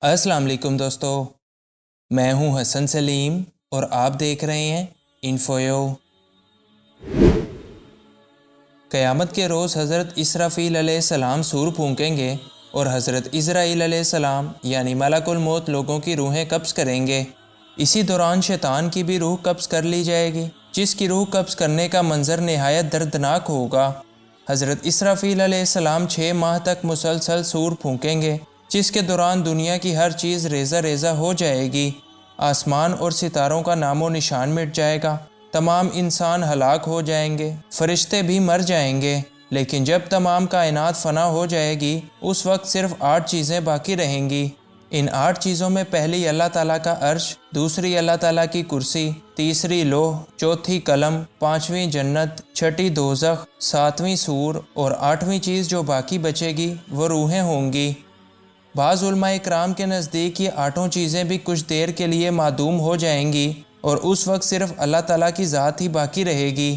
السلام علیکم دوستو، میں ہوں حسن سلیم اور آپ دیکھ رہے ہیں انفویو۔ قیامت کے روز حضرت اسرافیل علیہ السلام سور پھونکیں گے اور حضرت عزرائیل علیہ السلام یعنی ملک الموت لوگوں کی روحیں قبض کریں گے۔ اسی دوران شیطان کی بھی روح قبض کر لی جائے گی، جس کی روح قبض کرنے کا منظر نہایت دردناک ہوگا۔ حضرت اسرافیل علیہ السلام 6 ماہ تک مسلسل سور پھونکیں گے، جس کے دوران دنیا کی ہر چیز ریزہ ریزہ ہو جائے گی، آسمان اور ستاروں کا نام و نشان مٹ جائے گا، تمام انسان ہلاک ہو جائیں گے، فرشتے بھی مر جائیں گے۔ لیکن جب تمام کائنات فنا ہو جائے گی، اس وقت صرف 8 چیزیں باقی رہیں گی۔ ان 8 چیزوں میں پہلی اللہ تعالیٰ کا عرش، دوسری اللہ تعالیٰ کی کرسی، تیسری لوح، چوتھی قلم، 5ویں جنت، چھٹی دوزخ، 7ویں سور اور 8ویں چیز جو باقی بچے گی وہ روحیں ہوں گی۔ بعض علماء اکرام کے نزدیک یہ 8 چیزیں بھی کچھ دیر کے لیے معدوم ہو جائیں گی اور اس وقت صرف اللہ تعالیٰ کی ذات ہی باقی رہے گی۔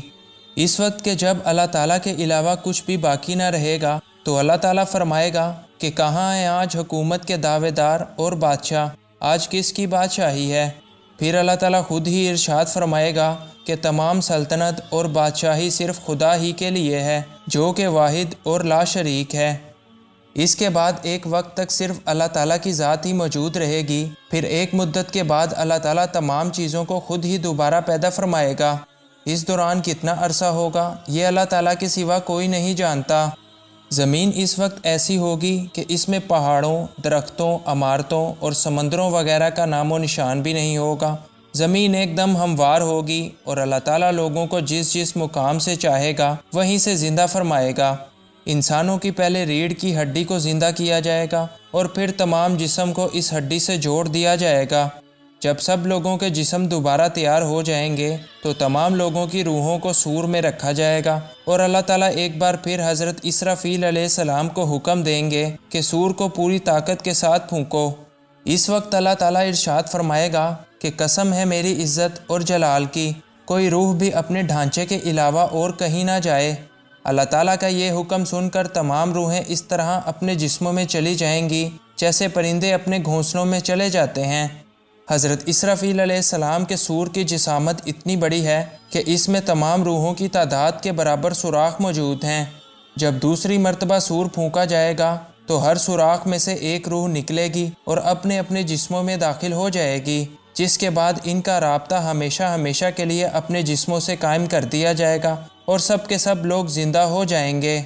اس وقت کہ جب اللہ تعالیٰ کے علاوہ کچھ بھی باقی نہ رہے گا تو اللہ تعالیٰ فرمائے گا کہ کہاں ہیں آج حکومت کے دعوے دار اور بادشاہ، آج کس کی بادشاہی ہے؟ پھر اللہ تعالیٰ خود ہی ارشاد فرمائے گا کہ تمام سلطنت اور بادشاہی صرف خدا ہی کے لیے ہے، جو کہ واحد اور لا شریک ہے۔ اس کے بعد ایک وقت تک صرف اللہ تعالیٰ کی ذات ہی موجود رہے گی، پھر ایک مدت کے بعد اللہ تعالیٰ تمام چیزوں کو خود ہی دوبارہ پیدا فرمائے گا۔ اس دوران کتنا عرصہ ہوگا یہ اللہ تعالیٰ کے سوا کوئی نہیں جانتا۔ زمین اس وقت ایسی ہوگی کہ اس میں پہاڑوں، درختوں، عمارتوں اور سمندروں وغیرہ کا نام و نشان بھی نہیں ہوگا۔ زمین ایک دم ہموار ہوگی اور اللہ تعالیٰ لوگوں کو جس جس مقام سے چاہے گا وہیں سے زندہ فرمائے گا۔ انسانوں کی پہلے ریڑھ کی ہڈی کو زندہ کیا جائے گا اور پھر تمام جسم کو اس ہڈی سے جوڑ دیا جائے گا۔ جب سب لوگوں کے جسم دوبارہ تیار ہو جائیں گے تو تمام لوگوں کی روحوں کو سور میں رکھا جائے گا اور اللہ تعالیٰ ایک بار پھر حضرت اسرافیل علیہ السلام کو حکم دیں گے کہ سور کو پوری طاقت کے ساتھ پھونکو۔ اس وقت اللہ تعالیٰ ارشاد فرمائے گا کہ قسم ہے میری عزت اور جلال کی، کوئی روح بھی اپنے ڈھانچے کے علاوہ اور کہیں نہ جائے۔ اللہ تعالیٰ کا یہ حکم سن کر تمام روحیں اس طرح اپنے جسموں میں چلی جائیں گی جیسے پرندے اپنے گھونسلوں میں چلے جاتے ہیں۔ حضرت اسرافیل علیہ السلام کے سور کی جسامت اتنی بڑی ہے کہ اس میں تمام روحوں کی تعداد کے برابر سوراخ موجود ہیں۔ جب دوسری مرتبہ سور پھونکا جائے گا تو ہر سوراخ میں سے ایک روح نکلے گی اور اپنے اپنے جسموں میں داخل ہو جائے گی، جس کے بعد ان کا رابطہ ہمیشہ ہمیشہ کے لیے اپنے جسموں سے قائم کر دیا جائے گا اور سب کے سب لوگ زندہ ہو جائیں گے۔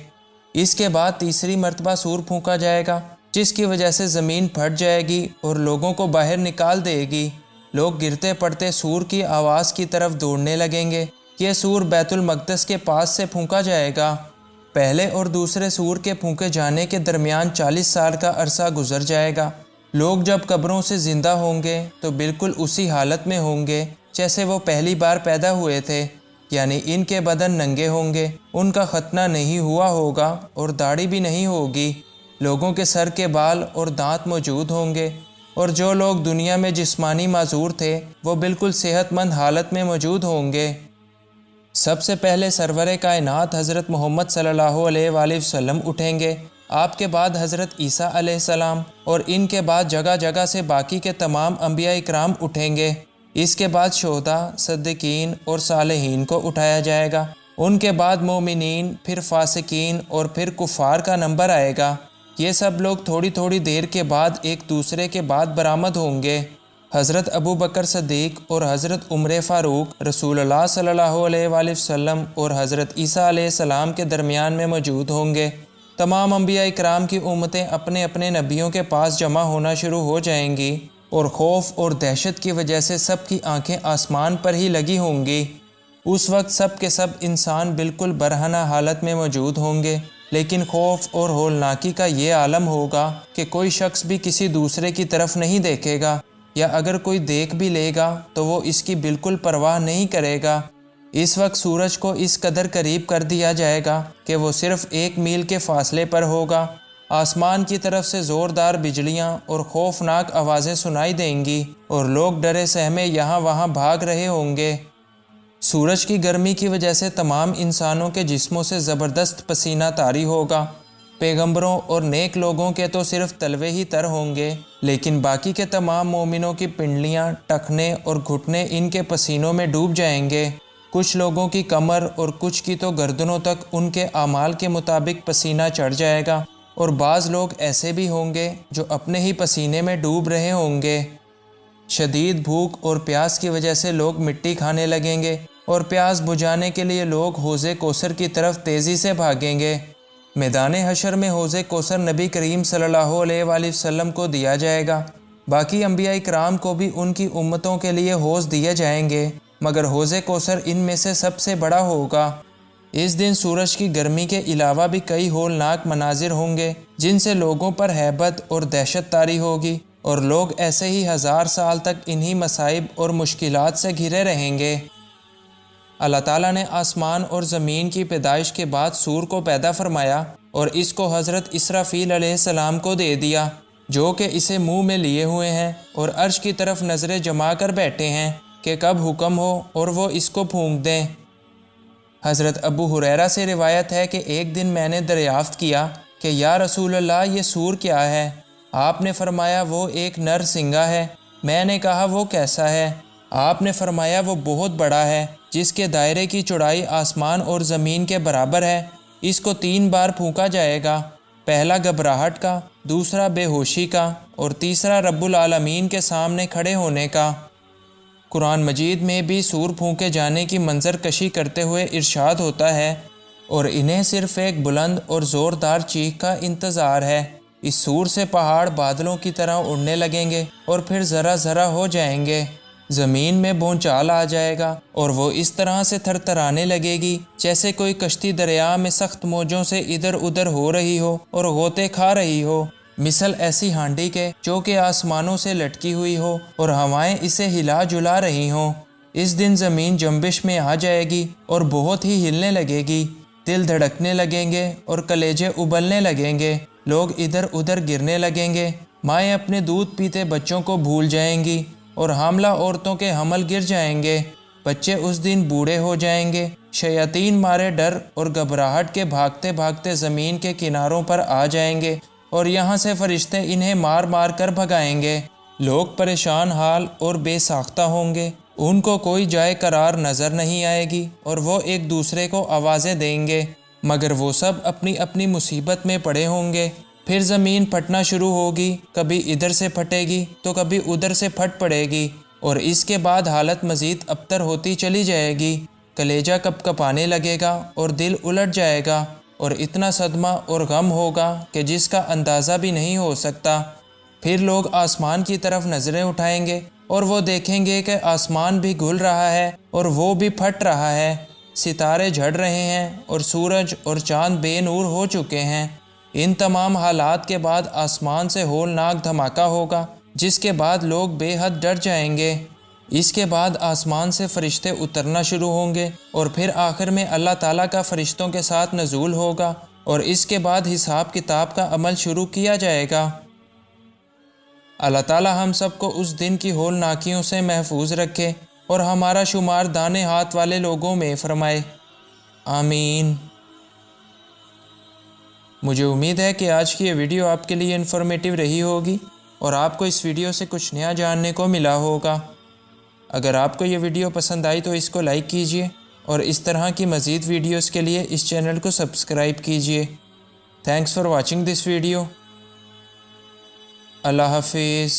اس کے بعد تیسری مرتبہ سور پھونکا جائے گا، جس کی وجہ سے زمین پھٹ جائے گی اور لوگوں کو باہر نکال دے گی۔ لوگ گرتے پڑتے سور کی آواز کی طرف دوڑنے لگیں گے۔ یہ سور بیت المقدس کے پاس سے پھونکا جائے گا۔ پہلے اور دوسرے سور کے پھونکے جانے کے درمیان 40 سال کا عرصہ گزر جائے گا۔ لوگ جب قبروں سے زندہ ہوں گے تو بالکل اسی حالت میں ہوں گے جیسے وہ پہلی بار پیدا ہوئے تھے، یعنی ان کے بدن ننگے ہوں گے، ان کا ختنہ نہیں ہوا ہوگا اور داڑھی بھی نہیں ہوگی۔ لوگوں کے سر کے بال اور دانت موجود ہوں گے، اور جو لوگ دنیا میں جسمانی معذور تھے وہ بالکل صحت مند حالت میں موجود ہوں گے۔ سب سے پہلے سرور کائنات حضرت محمد صلی اللہ علیہ وآلہ وسلم اٹھیں گے، آپ کے بعد حضرت عیسیٰ علیہ السلام اور ان کے بعد جگہ جگہ سے باقی کے تمام انبیاء اکرام اٹھیں گے۔ اس کے بعد شہداء، صدیقین اور صالحین کو اٹھایا جائے گا۔ ان کے بعد مومنین، پھر فاسقین اور پھر کفار کا نمبر آئے گا۔ یہ سب لوگ تھوڑی تھوڑی دیر کے بعد ایک دوسرے کے بعد برآمد ہوں گے۔ حضرت ابو بکر صدیق اور حضرت عمر فاروق رسول اللہ صلی اللہ علیہ وآلہ وسلم اور حضرت عیسیٰ علیہ السلام کے درمیان میں موجود ہوں گے۔ تمام انبیاء اکرام کی امتیں اپنے اپنے نبیوں کے پاس جمع ہونا شروع ہو جائیں گی اور خوف اور دہشت کی وجہ سے سب کی آنکھیں آسمان پر ہی لگی ہوں گی۔ اس وقت سب کے سب انسان بالکل برہنہ حالت میں موجود ہوں گے، لیکن خوف اور ہولناکی کا یہ عالم ہوگا کہ کوئی شخص بھی کسی دوسرے کی طرف نہیں دیکھے گا، یا اگر کوئی دیکھ بھی لے گا تو وہ اس کی بالکل پرواہ نہیں کرے گا۔ اس وقت سورج کو اس قدر قریب کر دیا جائے گا کہ وہ صرف 1 میل کے فاصلے پر ہوگا۔ آسمان کی طرف سے زوردار بجلیاں اور خوفناک آوازیں سنائی دیں گی اور لوگ ڈرے سہمے یہاں وہاں بھاگ رہے ہوں گے۔ سورج کی گرمی کی وجہ سے تمام انسانوں کے جسموں سے زبردست پسینہ طاری ہوگا۔ پیغمبروں اور نیک لوگوں کے تو صرف تلوے ہی تر ہوں گے، لیکن باقی کے تمام مومنوں کی پنڈلیاں، ٹخنے اور گھٹنے ان کے پسینوں میں ڈوب جائیں گے۔ کچھ لوگوں کی کمر اور کچھ کی تو گردنوں تک ان کے اعمال کے مطابق پسینہ چڑھ جائے گا، اور بعض لوگ ایسے بھی ہوں گے جو اپنے ہی پسینے میں ڈوب رہے ہوں گے۔ شدید بھوک اور پیاس کی وجہ سے لوگ مٹی کھانے لگیں گے، اور پیاس بجھانے کے لیے لوگ حوض کوثر کی طرف تیزی سے بھاگیں گے۔ میدان حشر میں حوض کوثر نبی کریم صلی اللہ علیہ وآلہ وسلم کو دیا جائے گا۔ باقی انبیاء کرام کو بھی ان کی امتوں کے لیے حوض دیے جائیں گے، مگر حوض کوثر ان میں سے سب سے بڑا ہوگا۔ اس دن سورج کی گرمی کے علاوہ بھی کئی ہولناک مناظر ہوں گے جن سے لوگوں پر ہیبت اور دہشت طاری ہوگی، اور لوگ ایسے ہی 1000 سال تک انہی مصائب اور مشکلات سے گھرے رہیں گے۔ اللہ تعالیٰ نے آسمان اور زمین کی پیدائش کے بعد سور کو پیدا فرمایا اور اس کو حضرت اسرافیل علیہ السلام کو دے دیا، جو کہ اسے منہ میں لیے ہوئے ہیں اور عرش کی طرف نظریں جما کر بیٹھے ہیں کہ کب حکم ہو اور وہ اس کو پھونک دیں۔ حضرت ابو ہریرہ سے روایت ہے کہ ایک دن میں نے دریافت کیا کہ یا رسول اللہ، یہ سور کیا ہے؟ آپ نے فرمایا وہ ایک نر سنگا ہے۔ میں نے کہا وہ کیسا ہے؟ آپ نے فرمایا وہ بہت بڑا ہے، جس کے دائرے کی چوڑائی آسمان اور زمین کے برابر ہے۔ اس کو 3 بار پھونکا جائے گا، پہلا گھبراہٹ کا، دوسرا بے ہوشی کا، اور تیسرا رب العالمین کے سامنے کھڑے ہونے کا۔ قرآن مجید میں بھی سور پھونکے جانے کی منظر کشی کرتے ہوئے ارشاد ہوتا ہے، اور انہیں صرف ایک بلند اور زوردار چیخ کا انتظار ہے۔ اس سور سے پہاڑ بادلوں کی طرح اڑنے لگیں گے اور پھر ذرا ذرا ہو جائیں گے، زمین میں بھونچال آ جائے گا اور وہ اس طرح سے تھر تھرانے لگے گی جیسے کوئی کشتی دریا میں سخت موجوں سے ادھر ادھر ہو رہی ہو اور غوطے کھا رہی ہو، مثل ایسی ہانڈی کے جو کہ آسمانوں سے لٹکی ہوئی ہو اور ہوائیں اسے ہلا جلا رہی ہوں۔ اس دن زمین جنبش میں آ جائے گی اور بہت ہی ہلنے لگے گی، دل دھڑکنے لگیں گے اور کلیجے ابلنے لگیں گے، لوگ ادھر ادھر گرنے لگیں گے، مائیں اپنے دودھ پیتے بچوں کو بھول جائیں گی اور حاملہ عورتوں کے حمل گر جائیں گے، بچے اس دن بوڑھے ہو جائیں گے، شیاطین مارے ڈر اور گھبراہٹ کے بھاگتے بھاگتے زمین کے کناروں پر آ جائیں گے، اور یہاں سے فرشتے انہیں مار مار کر بھگائیں گے۔ لوگ پریشان حال اور بے ساختہ ہوں گے، ان کو کوئی جائے قرار نظر نہیں آئے گی، اور وہ ایک دوسرے کو آوازیں دیں گے، مگر وہ سب اپنی اپنی مصیبت میں پڑے ہوں گے۔ پھر زمین پھٹنا شروع ہوگی، کبھی ادھر سے پھٹے گی تو کبھی ادھر سے پھٹ پڑے گی، اور اس کے بعد حالت مزید ابتر ہوتی چلی جائے گی، کلیجہ کپ کپانے لگے گا اور دل الٹ جائے گا، اور اتنا صدمہ اور غم ہوگا کہ جس کا اندازہ بھی نہیں ہو سکتا۔ پھر لوگ آسمان کی طرف نظریں اٹھائیں گے اور وہ دیکھیں گے کہ آسمان بھی گھل رہا ہے اور وہ بھی پھٹ رہا ہے، ستارے جھڑ رہے ہیں اور سورج اور چاند بے نور ہو چکے ہیں۔ ان تمام حالات کے بعد آسمان سے ہولناک دھماکہ ہوگا، جس کے بعد لوگ بے حد ڈر جائیں گے۔ اس کے بعد آسمان سے فرشتے اترنا شروع ہوں گے، اور پھر آخر میں اللہ تعالیٰ کا فرشتوں کے ساتھ نزول ہوگا، اور اس کے بعد حساب کتاب کا عمل شروع کیا جائے گا۔ اللہ تعالیٰ ہم سب کو اس دن کی ہولناکیوں سے محفوظ رکھے اور ہمارا شمار دانے ہاتھ والے لوگوں میں فرمائے، آمین۔ مجھے امید ہے کہ آج کی یہ ویڈیو آپ کے لیے انفارمیٹیو رہی ہوگی اور آپ کو اس ویڈیو سے کچھ نیا جاننے کو ملا ہوگا۔ اگر آپ کو یہ ویڈیو پسند آئی تو اس کو لائک کیجئے، اور اس طرح کی مزید ویڈیوز کے لیے اس چینل کو سبسکرائب کیجئے۔ Thanks for watching this video. Allah حافظ۔